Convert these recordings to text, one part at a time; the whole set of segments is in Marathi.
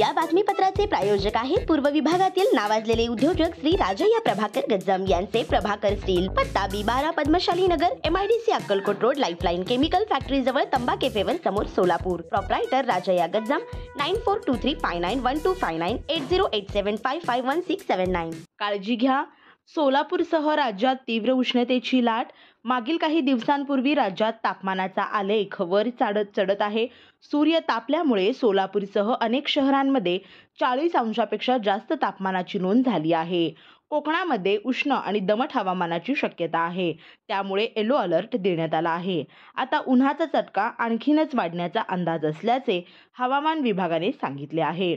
या बातमीपत्राचे प्रायोजक आहेत पूर्व विभागातील नावाजलेले उद्योजक श्री राजय्या प्रभाकर गज्जाम यांचे प्रभाकर स्टील, पत्ता B12 पद्मशाली नगर, MIDC Akkalkot road, lifeline chemical factory जवळ, तंबा कैफेवर समोर, सोलापूर. प्रोप्रायटर राजय्या गज्जाम. 9423591259 काळजी घ्या. सोलापूरसह राज्यात तीव्र उष्णतेची लाट. मागील काही दिवसांपूर्वी राज्यात तापमानाचा आलेख वर चढत आहे. सूर्य तापल्यामुळे सोलापूरसह अनेक शहरांमध्ये 40 अंशापेक्षा जास्त तापमानाची नोंद झाली आहे. कोकणामध्ये उष्ण आणि दमट हवामानाची शक्यता आहे, त्यामुळे येलो अलर्ट देण्यात आला आहे. आता उन्हाचा चटका आणखीनच वाढण्याचा अंदाज असल्याचे हवामान विभागाने सांगितले आहे.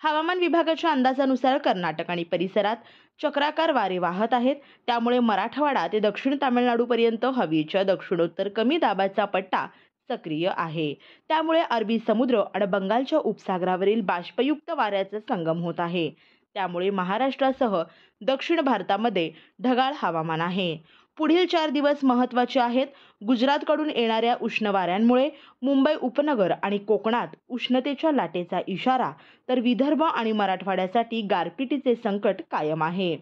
हवामान विभागाच्या अंदाजानुसार कर्नाटक आणि परिसरात चक्राकार वारे वाहत आहेत, त्यामुळे मराठवाडा ते दक्षिण तामिळनाडूपर्यंत हवेच्या दक्षिणोत्तर कमी दाबाचा पट्टा सक्रिय आहे. त्यामुळे अरबी समुद्र आणि बंगालच्या उपसागरावरील बाष्पयुक्त वाऱ्याचा संगम होत आहे. त्यामुळे महाराष्ट्रासह दक्षिण भारतामध्ये ढगाळ हवामान आहे. पुढील 4 दिवस महत्त्वाचे आहेत. गुजरातकडून येणाऱ्या उष्ण वाऱ्यांमुळे मुंबई उपनगर आणि कोकणात उष्णतेच्या लाटेचा इशारा, तर विदर्भ आणि मराठवाड्यासाठी गारपिटीचे संकट कायम आहे.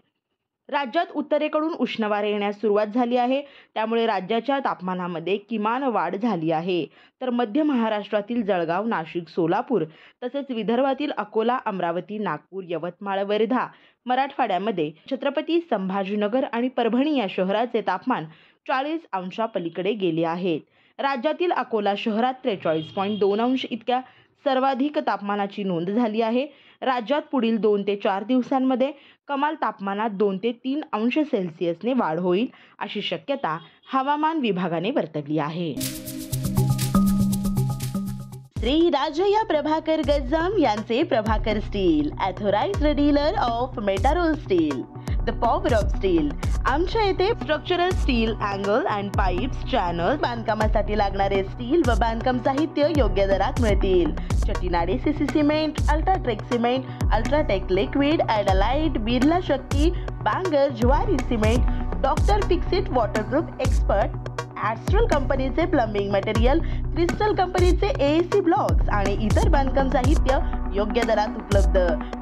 राज्यात उत्तरेकडून उष्ण वारे येण्यास सुरुवात झाली आहे, त्यामुळे राज्याच्या तापमानामध्ये किमान वाढ झाली आहे. तर मध्य महाराष्ट्रातील जळगाव, नाशिक, सोलापूर तसेच विदर्भातील अकोला, अमरावती, नागपूर, यवतमाळ, वर्धा, मराठवाड्यामध्ये छत्रपती संभाजीनगर आणि परभणी या शहराचे तापमान 40 अंशापलीकडे गेले आहेत. राज्यातील अकोला शहरात 43.2 अंश इतक्या सर्वाधिक तापमानाची नोंद झाली आहे. राज्यात पुढील 2 ते 4 दिवसांमध्ये कमाल तापमानात 2 ते 3 अंश सेल्सिअसने वाढ होईल, अशी शक्यता हवामान विभागाने वर्तवली आहे. श्री राजय्या प्रभाकर गज्जाम यांचे Prabhakar steel, authorised dealer of Metarol steel, the power of steel. आमच्या येथे structural steel, angle and pipes, channel, बांधकामासाठी लागणारे स्टील व बांधकाम साहित्य योग्य दरात मिळतील. Chettinad CC cement, UltraTech cement, UltraTech liquid, ॲडलाइट, Birla Shakti, Bangar, Zuari cement, doctor Fixit waterproof expert, Astral कंपनीचे प्लंबिंग मटेरियल, क्रिस्टल कंपनीचे AC ब्लॉक्स आणि इतर बांधकाम साहित्य योग्य दरात उपलब्ध.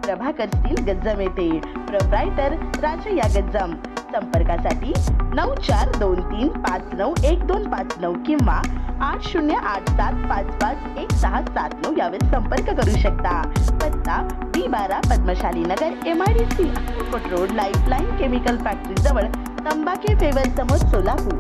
प्रभाकर स्टील, गज्जाम येथे. प्रोप्रायटर राजय्या गज्जाम. संपर्कासाठी 9423591259 किंवा 8087551679 यावर संपर्क करू शकता. पत्ता B12 पद्मशाली नगर, MIDC Akkalkot road, lifeline chemical factory जवळ, तंबा कैफेवर समोर, सोलापूर.